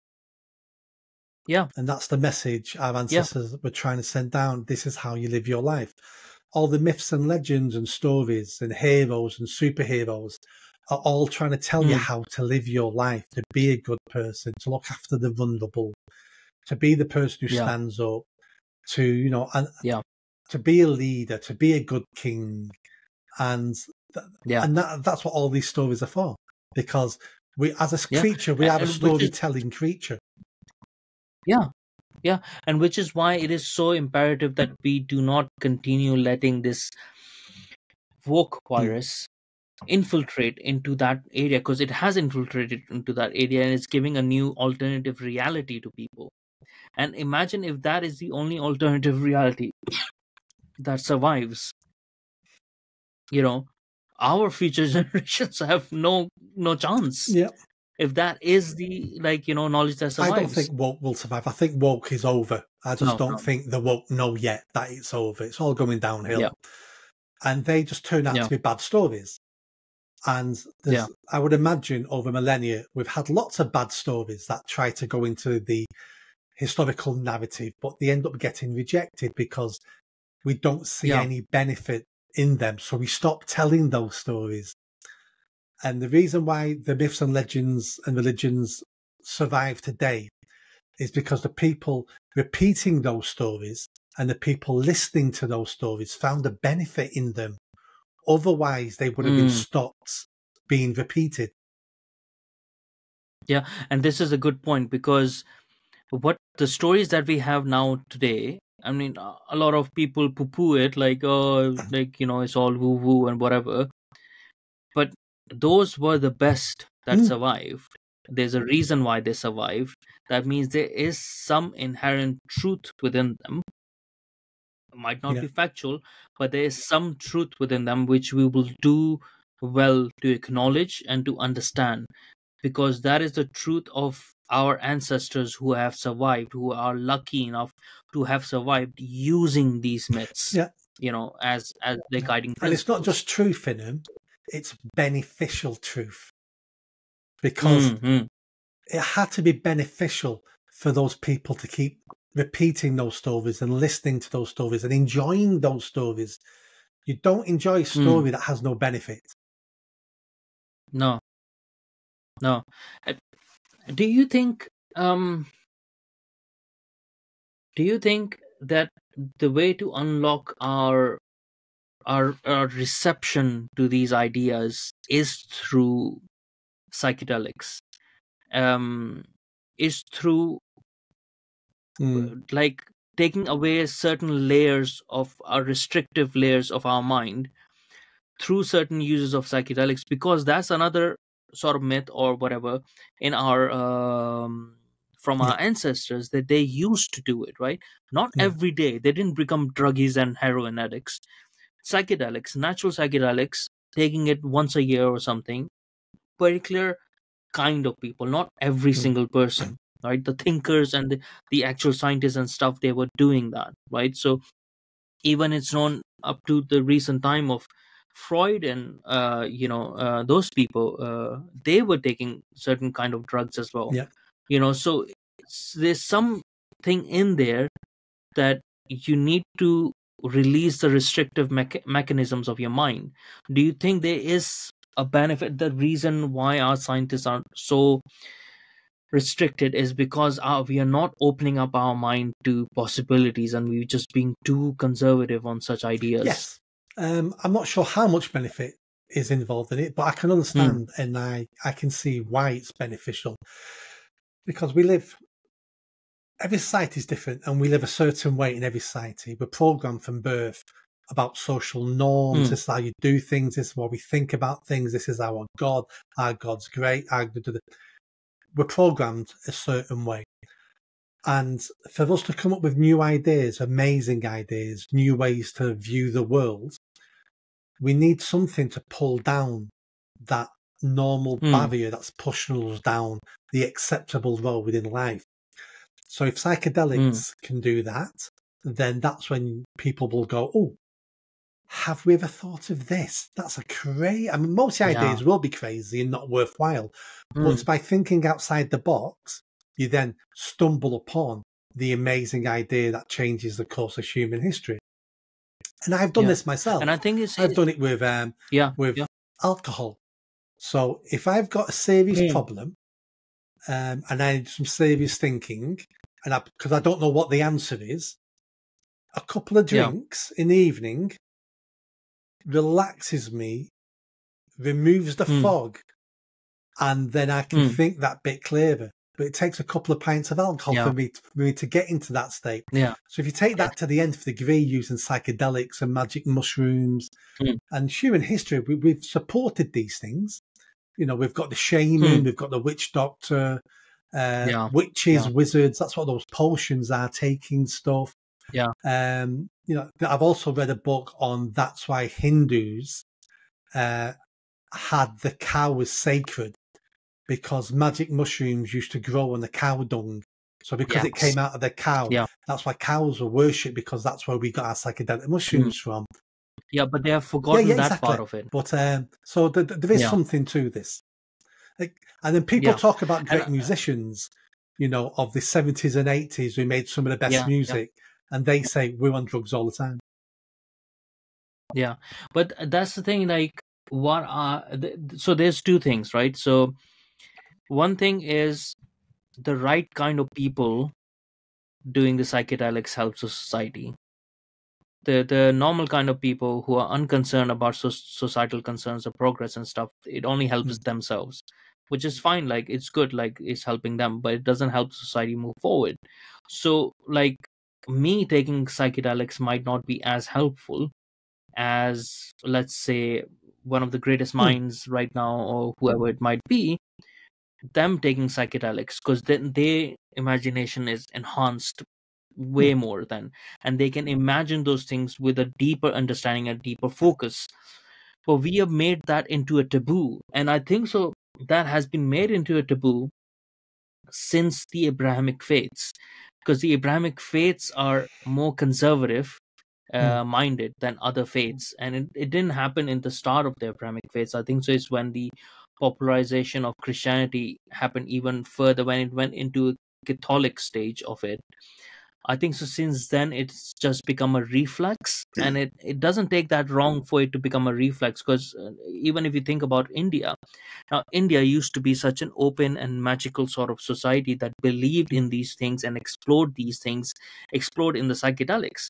Yeah. And that's the message our ancestors were trying to send down. This is how you live your life. All the myths and legends and stories and heroes and superheroes are all trying to tell you how to live your life, to be a good person, to look after the vulnerable, to be the person who stands up, to, you know, and to be a leader, to be a good king. And that's what all these stories are for. Because we, as a creature, we are a storytelling creature. Yeah, and which is why it is so imperative that we do not continue letting this woke virus infiltrate into that area, because it has infiltrated into that area and it's giving a new alternative reality to people. And imagine if that is the only alternative reality that survives. You know, our future generations have no chance. Yeah. If that is the, like, you know, knowledge that survives. I don't think woke will survive. I think woke is over. I just don't think the woke know yet that it's over. It's all going downhill. And they just turn out to be bad stories. And I would imagine over millennia, we've had lots of bad stories that try to go into the historical narrative, but they end up getting rejected because we don't see any benefit in them. So we stop telling those stories. And the reason why the myths and legends and religions survive today is because the people repeating those stories and the people listening to those stories found a benefit in them. Otherwise, they would have been stopped being repeated. Yeah, and this is a good point, because what the stories that we have now today, I mean, a lot of people poo-poo it, like, oh, like, you know, it's all woo-woo and whatever. But those were the best that survived. There's a reason why they survived. That means there is some inherent truth within them. It might not be factual, but there is some truth within them which we will do well to acknowledge and to understand, because that is the truth of our ancestors who have survived, who are lucky enough to have survived using these myths, you know, as their guiding principles. And it's not just truth in them, it's beneficial truth. Because it had to be beneficial for those people to keep repeating those stories and listening to those stories and enjoying those stories. You don't enjoy a story that has no benefit. No. Do you think that the way to unlock our reception to these ideas is through psychedelics, is through like taking away certain layers of our restrictive layers of our mind through certain uses of psychedelics? Because that's another sort of myth or whatever in our from our ancestors, that they used to do it, right? Not every day. They didn't become druggies and heroin addicts. Psychedelics, natural psychedelics, taking it once a year or something, particular kind of people, not every single person, right? The thinkers and the actual scientists and stuff, they were doing that, right? So even it's known up to the recent time of Freud and those people, they were taking certain kind of drugs as well. You know, so there's something in there that you need to release the restrictive mechanisms of your mind. Do you think there is a benefit, the reason why our scientists are so restricted is because we are not opening up our mind to possibilities, and we're just being too conservative on such ideas. Yes. I'm not sure how much benefit is involved in it, but I can understand and I can see why it's beneficial. Because every society is different, and we live a certain way in every society. We're programmed from birth about social norms. This is how you do things. This is what we think about things. This is our God. Our God's great. We're programmed a certain way. And for us to come up with new ideas, amazing ideas, new ways to view the world, we need something to pull down that normal barrier that's pushing us down the acceptable road within life. So if psychedelics can do that, then that's when people will go, oh, have we ever thought of this? That's I mean, most ideas will be crazy and not worthwhile. But it's by thinking outside the box, you then stumble upon the amazing idea that changes the course of human history. And I've done this myself. And I think I've done it with alcohol. So if I've got a serious problem and I need some serious thinking, and because I don't know what the answer is, a couple of drinks in the evening relaxes me, removes the fog, and then I can think that bit clearer. But it takes a couple of pints of alcohol for me to get into that state. Yeah. So if you take that to the nth degree using psychedelics and magic mushrooms and human history, we've supported these things. You know, we've got the shaman, we've got the witch doctor, witches, wizards. That's what those potions are, taking stuff. Yeah. You know, I've also read a book on that's why Hindus had the cow as sacred, because magic mushrooms used to grow on the cow dung. So because it came out of the cow, that's why cows were worshipped, because that's where we got our psychedelic mushrooms from. Yeah, but they have forgotten that part of it. But so there is something to this. And then people talk about great musicians, you know, of the 70s and 80s who made some of the best music, and they say we're on drugs all the time. Yeah, but that's the thing. Like, so there's two things, right? So one thing is the right kind of people doing the psychedelics helps the society. The normal kind of people who are unconcerned about societal concerns or progress and stuff, it only helps themselves, which is fine. Like, it's good, like it's helping them, but it doesn't help society move forward. So like me taking psychedelics might not be as helpful as, let's say, one of the greatest minds right now, or whoever it might be, them taking psychedelics, because then their imagination is enhanced way more than, and they can imagine those things with a deeper understanding and deeper focus. But we have made that into a taboo, and I think so that has been made into a taboo since the Abrahamic faiths, because the Abrahamic faiths are more conservative minded than other faiths, and it didn't happen in the start of the Abrahamic faiths. I think so it's when the popularization of Christianity happened even further, when it went into a Catholic stage of it. I think so since then it's just become a reflex, and it doesn't take that long for it to become a reflex, because even if you think about India, now India used to be such an open and magical sort of society that believed in these things and explored these things, explored in the psychedelics.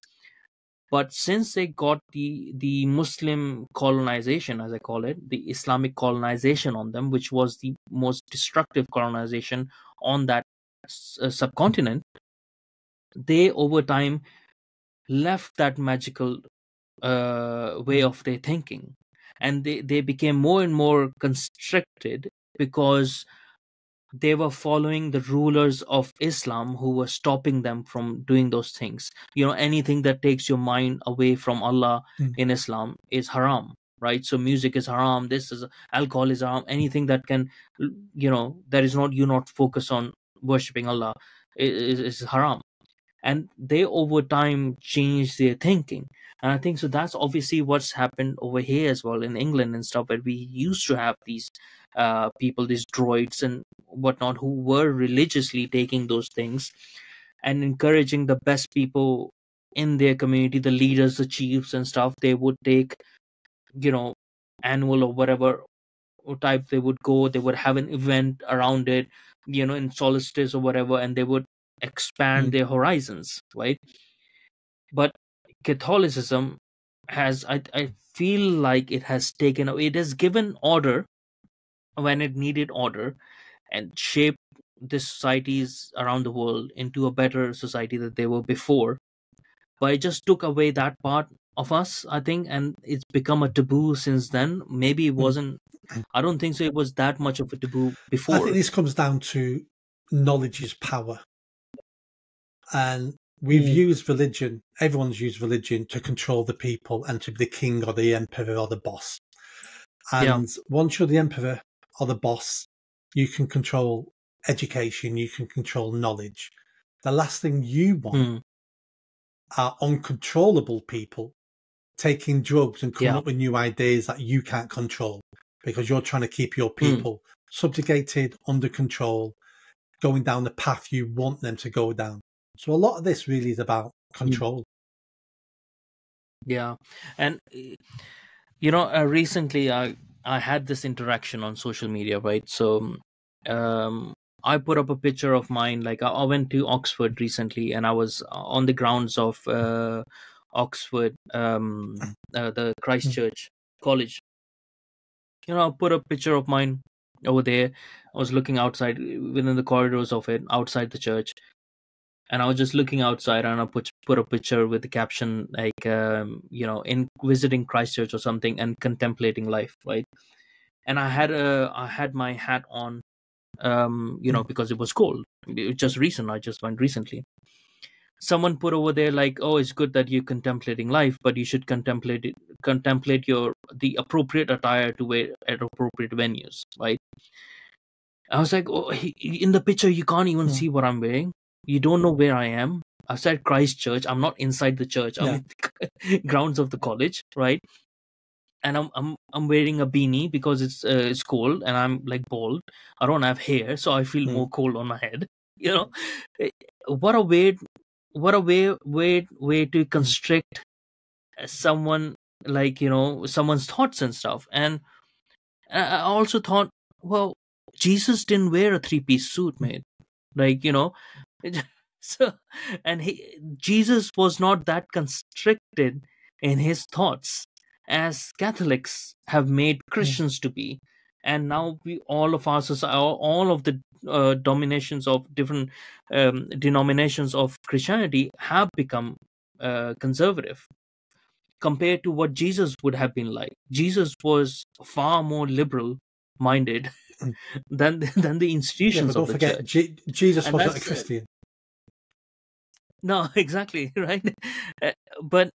But since they got the Muslim colonization, as I call it, the Islamic colonization on them, which was the most destructive colonization on that subcontinent, they over time left that magical way of their thinking, and they became more and more constricted, because they were following the rulers of Islam who were stopping them from doing those things. You know, anything that takes your mind away from Allah in Islam is haram, right? So music is haram, this is alcohol is haram, anything that can, you know, that is not, you not focus on worshipping Allah is haram. And they over time change their thinking, and I think so that's obviously what's happened over here as well in England and stuff, where we used to have these people, these droids and whatnot, who were religiously taking those things and encouraging the best people in their community, the leaders, the chiefs and stuff. They would take, you know, annual or whatever type, they would go, they would have an event around it, in solstice or whatever, and they would expand their horizons, right? But Catholicism has, I feel like it has given order when it needed order, and shaped the societies around the world into a better society that they were before. But it just took away that part of us, I think, and it's become a taboo since then. Maybe it wasn't. I don't think so. It was that much of a taboo I think before. this comes down to knowledge is power. And we've used religion, everyone's used religion to control the people and to be the king or the emperor or the boss. And once you're the emperor or the boss, you can control education, you can control knowledge. The last thing you want are uncontrollable people taking drugs and coming up with new ideas that you can't control, because you're trying to keep your people subjugated, under control, going down the path you want them to go down. So a lot of this really is about control. Yeah. And recently I had this interaction on social media, right? So I put up a picture of mine. Like I went to Oxford recently, and I was on the grounds of Oxford, the Christchurch College. I put a picture of mine over there. I was looking outside within the corridors of it, outside the church, and I was just looking outside, and I put a picture with the caption like, in visiting Christchurch or something, and contemplating life, right? And I had my hat on, because it was cold. It was just recent. I just went recently. Someone put over there like, oh, it's good that you're contemplating life, but you should contemplate the appropriate attire to wear at appropriate venues, right? I was like, oh, in the picture you can't even see what I'm wearing. You don't know where I am. I said Christchurch. I'm not inside the church. I'm in the grounds of the college, right? And I'm wearing a beanie because it's cold, and I'm like bald. I don't have hair, so I feel more cold on my head. What a way to constrict someone, like someone's thoughts and stuff. And I also thought, well, Jesus didn't wear a 3-piece suit, mate. Like so, and Jesus was not that constricted in his thoughts as Catholics have made Christians to be. And now all of our society, all of the dominations of different denominations of Christianity have become conservative compared to what Jesus would have been like. Jesus was far more liberal minded than the institutions of the church. Jesus wasn't a Christian. No, exactly, right. But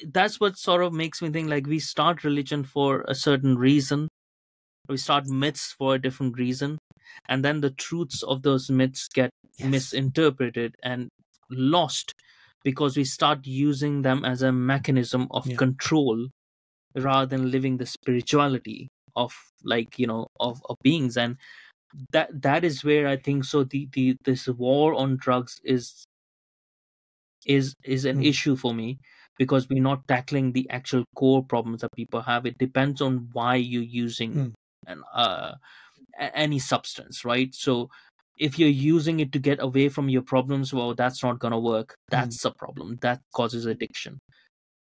that's what sort of makes me think, like, we start religion for a certain reason, we start myths for a different reason, and then the truths of those myths get misinterpreted and lost because we start using them as a mechanism of control rather than living the spirituality of, like, of beings. And that is where I think so this war on drugs is an issue for me, because we're not tackling the actual core problems that people have. It depends on why you're using any substance, right? So if you're using it to get away from your problems, well, that's not going to work. That's a problem that causes addiction.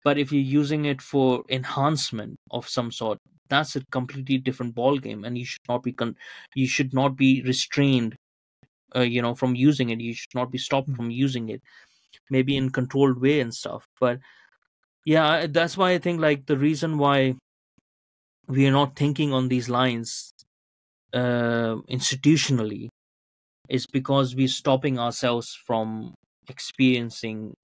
But if you're using it for enhancement of some sort, that's a completely different ball game, and you should not be restrained from using it. You should not be stopped from using it, maybe in controlled way and stuff. But yeah, that's why I think, like, the reason why we are not thinking on these lines institutionally is because we're stopping ourselves from experiencing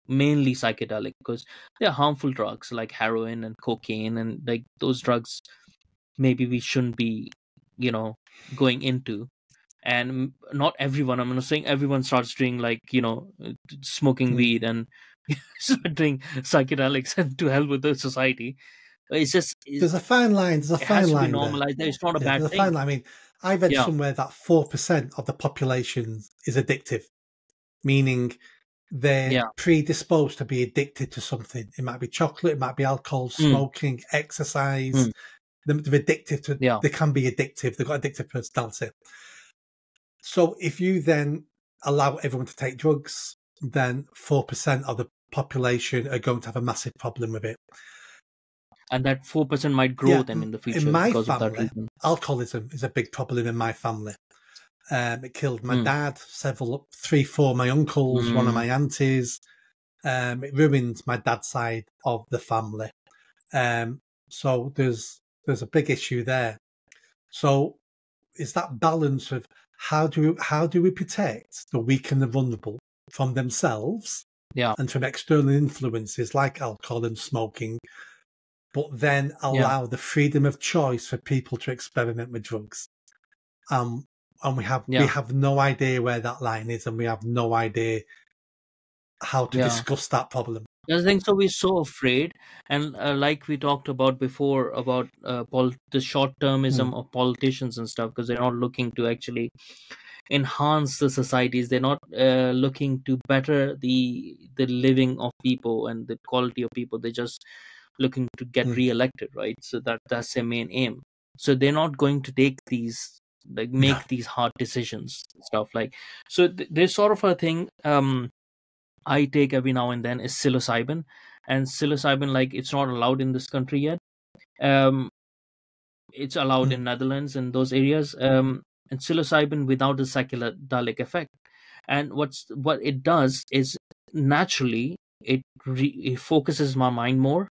mainly psychedelic, because they're harmful drugs like heroin and cocaine, and like those drugs maybe we shouldn't be going into. And not everyone, I'm not saying everyone starts doing, like, smoking weed and start doing psychedelics and to hell with the society. It's just, there's a fine line. There's a fine line. Normalized. It's not a bad thing. Fine line. I mean, I read somewhere that 4% of the population is addictive, meaning they're predisposed to be addicted to something. It might be chocolate, it might be alcohol, smoking, exercise. They're addictive to. They can be addictive. They've got addictive personality. So if you then allow everyone to take drugs, then 4% of the population are going to have a massive problem with it. And that 4% might grow then in the future in my because of that family, reason. alcoholism is a big problem in my family. It killed my Mm. dad, 3, 4 of my uncles, one of my aunties. It ruined my dad's side of the family. So there's a big issue there. So is that balance of how do we protect the weak and the vulnerable from themselves Yeah. and from external influences like alcohol and smoking, but then allow the freedom of choice for people to experiment with drugs. And we have no idea where that line is, and we have no idea how to discuss that problem. I think so. We're so afraid, and like we talked about before about the short-termism of politicians and stuff, because they're not looking to actually enhance the societies. They're not looking to better the living of people and the quality of people. They're just looking to get re-elected, right? So that's their main aim. So they're not going to take these make these hard decisions and stuff like. So there's sort of a thing I take every now and then is psilocybin, and psilocybin, like, it's not allowed in this country yet. It's allowed in Netherlands and those areas. And psilocybin without the psychedelic effect, and what it does is naturally it focuses my mind more.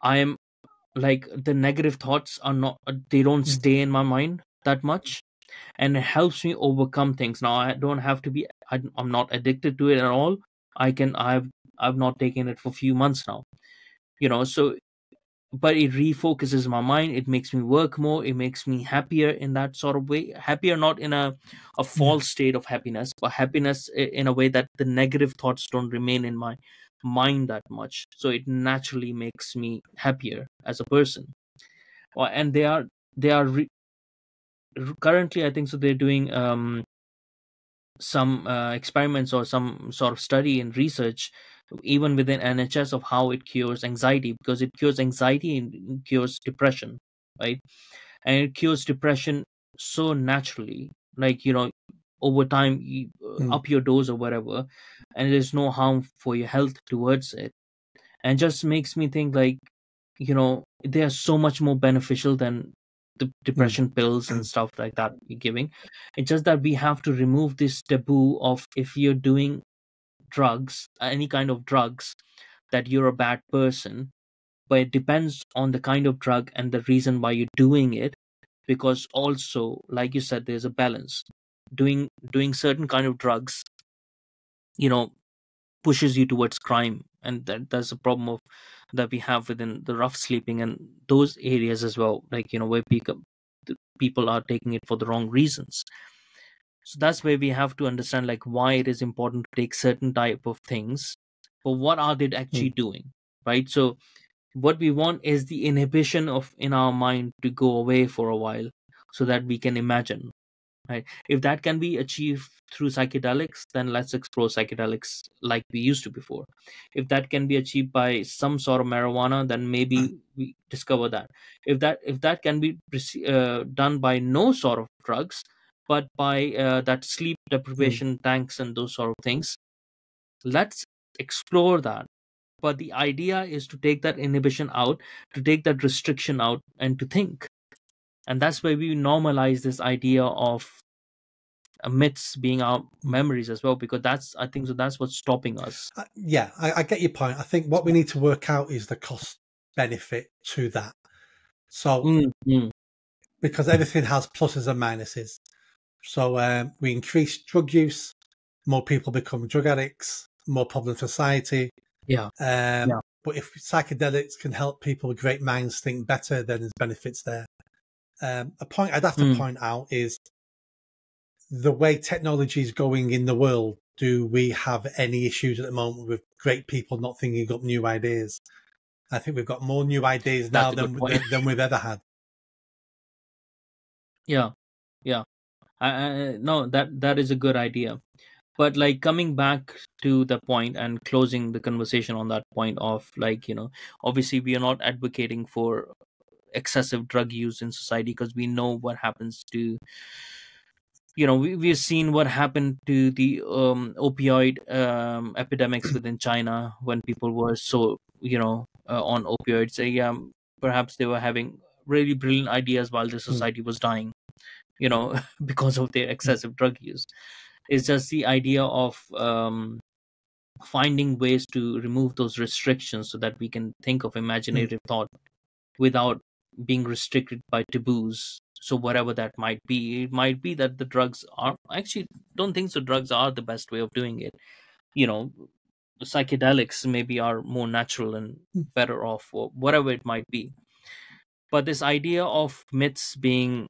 I am like the negative thoughts are not they don't stay in my mind that much, and it helps me overcome things. Now I don't have to be I'm not addicted to it at all. I've not taken it for a few months now, so but it refocuses my mind. It makes me work more. It makes me happier in that sort of way. Happier, not in a false state of happiness, but happiness in a way that the negative thoughts don't remain in my mind that much. So it naturally makes me happier as a person. And they are currently, I think so, they're doing some experiments or some sort of study and research even within NHS of how it cures anxiety, because it cures anxiety and it cures depression, right? And it cures depression so naturally, like, over time, you up your dose or whatever, and there's no harm for your health towards it. And just makes me think, like, they are so much more beneficial than the depression pills and stuff like that you're giving. It's just that we have to remove this taboo of, if you're doing drugs, any kind of drugs, that you're a bad person. But it depends on the kind of drug and the reason why you're doing it, because also, like you said, there's a balance. Doing certain kind of drugs, you know pushes you towards crime, and that's a problem of that we have within the rough sleeping and those areas as well, like, where people are taking it for the wrong reasons. So that's where we have to understand, like, why it is important to take certain type of things, but what are they actually doing, right? So what we want is the inhibition of in our mind to go away for a while, so that we can imagine, right? If that can be achieved through psychedelics, then let's explore psychedelics like we used to before. If that can be achieved by some sort of marijuana, then maybe we discover that. If that can be done by no sort of drugs, but by that sleep deprivation tanks and those sort of things, let's explore that. But the idea is to take that inhibition out, to take that restriction out, and to think. And that's why we normalize this idea of myths being our memories as well, because I think so that's what's stopping us. I get your point. I think what we need to work out is the cost benefit to that. So because everything has pluses and minuses. So we increase drug use, more people become drug addicts, more problem society. But if psychedelics can help people with great minds think better, then there's benefits there. A point I'd have to point out is the way technology is going in the world. Do we have any issues at the moment with great people not thinking up new ideas? I think we've got more new ideas now than we've ever had. No, that is a good idea. But, like, coming back to the point and closing the conversation on that point of, like, obviously we are not advocating for excessive drug use in society, because we know what happens to we've seen what happened to the opioid epidemics within China when people were so on opioids. Perhaps they were having really brilliant ideas while the society was dying, because of their excessive drug use. It's just the idea of finding ways to remove those restrictions so that we can think of imaginative thought without being restricted by taboos. So whatever that might be, it might be that the drugs are, actually don't think so drugs are the best way of doing it. Psychedelics maybe are more natural and better off, or whatever it might be. But this idea of myths being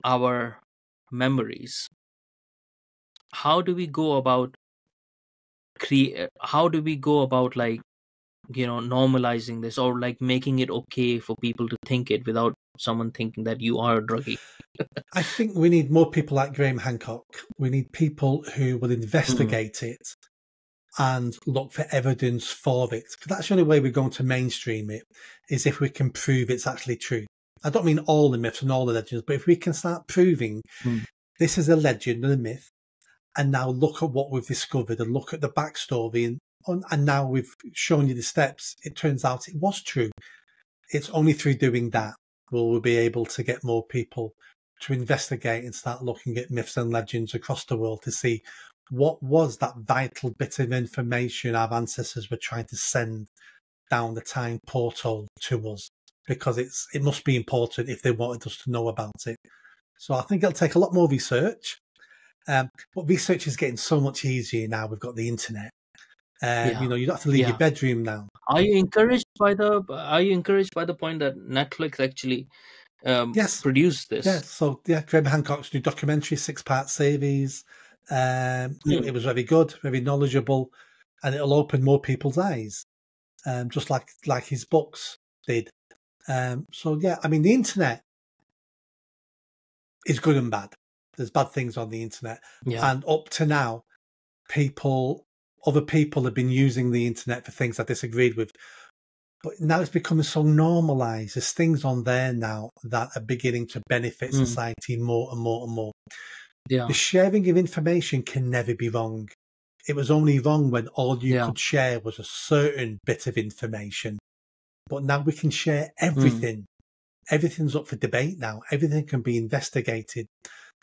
our memories, how do we go about like normalizing this, or like making it okay for people to think it without someone thinking that you are a druggie? I think we need more people like Graham Hancock. We need people who will investigate it and look for evidence for it. Because that's the only way we're going to mainstream it, is if we can prove it's actually true. I don't mean all the myths and all the legends, but if we can start proving this is a legend and a myth, and now look at what we've discovered and look at the backstory, and now we've shown you the steps, it turns out it was true. It's only through doing that will we be able to get more people to investigate and start looking at myths and legends across the world to see what was that vital bit of information our ancestors were trying to send down the time portal to us, because it must be important if they wanted us to know about it. So I think it'll take a lot more research, but research is getting so much easier now. We've got the internet. You don't have to leave your bedroom now. Are you encouraged by the point that Netflix actually produced this? Yes. So Graham Hancock's new documentary, 6-part series. It was very good, very knowledgeable, and it'll open more people's eyes, just like his books did. So yeah, I mean, the internet is good and bad. There's bad things on the internet, and up to now, other people have been using the internet for things I disagreed with. But now it's becoming so normalised. There's things on there now that are beginning to benefit society more and more and more. The sharing of information can never be wrong. It was only wrong when all you could share was a certain bit of information. But now we can share everything. Everything's up for debate now. Everything can be investigated.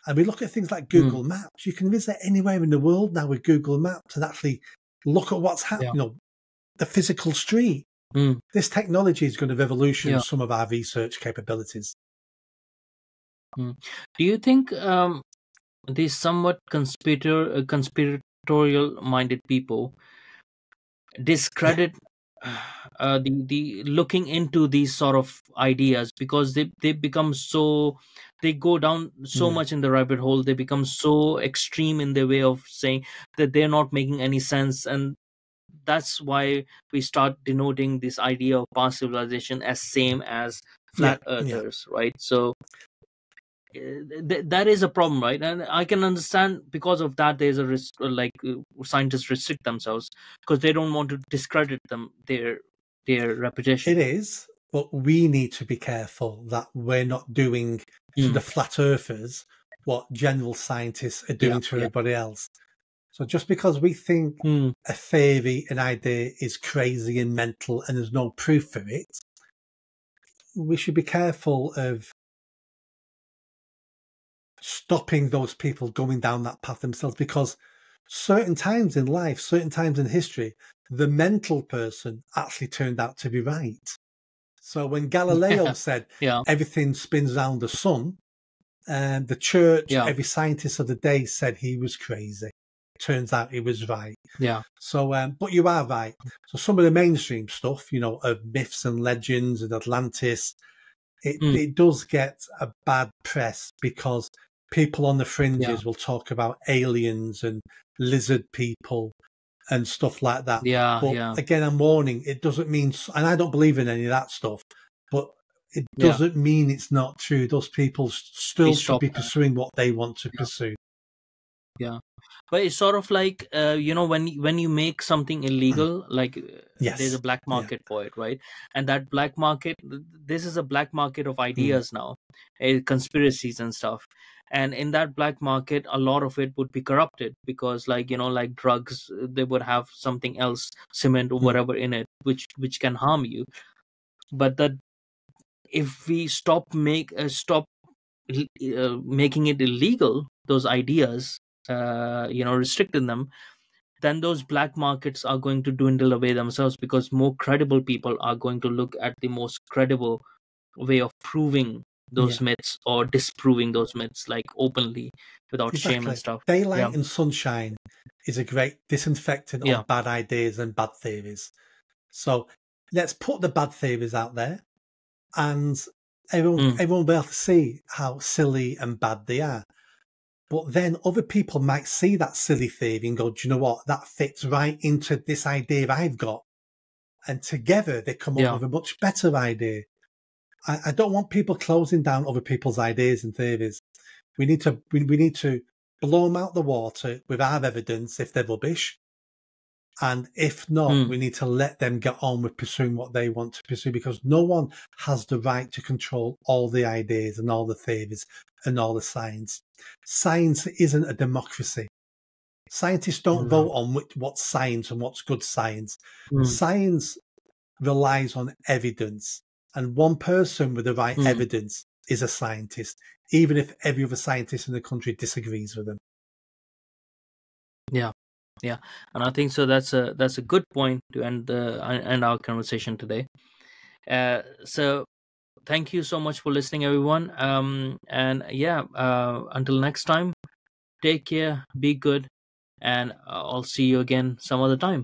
And we look at things like Google Maps. You can visit anywhere in the world now with Google Maps and actually look at what's happening, the physical street. This technology is going to revolutionize some of our research capabilities. Do you think these somewhat conspiratorial-minded people discredit the looking into these sort of ideas because they become so, they go down so much in the rabbit hole, they become so extreme in their way of saying that they're not making any sense, and that's why we start denoting this idea of past civilization as same as flat earthers, right? So that is a problem, right? And I can understand because of that there's a risk, scientists restrict themselves because they don't want to discredit their reputation. It is, but we need to be careful that we're not doing to the flat earthers what general scientists are doing to everybody else. So just because we think a theory, an idea is crazy and mental and there's no proof for it, we should be careful of stopping those people going down that path themselves, because certain times in life, certain times in history, the mental person actually turned out to be right. So when Galileo said everything spins around the sun, the church, every scientist of the day said he was crazy. Turns out he was right. So, but you are right. So some of the mainstream stuff, of myths and legends and Atlantis, it does get a bad press because people on the fringes will talk about aliens and lizard people and stuff like that. But again, I'm warning, it doesn't mean, and I don't believe in any of that stuff, but it doesn't mean it's not true. Those people still should be pursuing what they want to pursue. But it's sort of like when you make something illegal, like there's a black market for it, right? And that black market, this is a black market of ideas now, conspiracies and stuff. and in that black market a lot of it would be corrupted, because like like drugs, they would have something else, cement or whatever in it, which can harm you. But that, if we stop making it illegal, those ideas, restricting them, then those black markets are going to dwindle away themselves, because more credible people are going to look at the most credible way of proving those myths or disproving those myths, like openly, without shame and stuff. Daylight and sunshine is a great disinfectant on bad ideas and bad theories. So let's put the bad theories out there, and everyone will be able to see how silly and bad they are. But then other people might see that silly theory and go, do you know what? That fits right into this idea I've got. And together they come up with a much better idea. I don't want people closing down other people's ideas and theories. We need to blow them out the water with our evidence if they're rubbish. And if not, we need to let them get on with pursuing what they want to pursue, because no one has the right to control all the ideas and all the theories and all the science. Science isn't a democracy. Scientists don't vote on what's science and what's good science. Science relies on evidence. And one person with the right evidence is a scientist, even if every other scientist in the country disagrees with them. Yeah, and I think so. That's a good point to end our conversation today. So thank you so much for listening, everyone. And until next time, take care, be good, and I'll see you again some other time.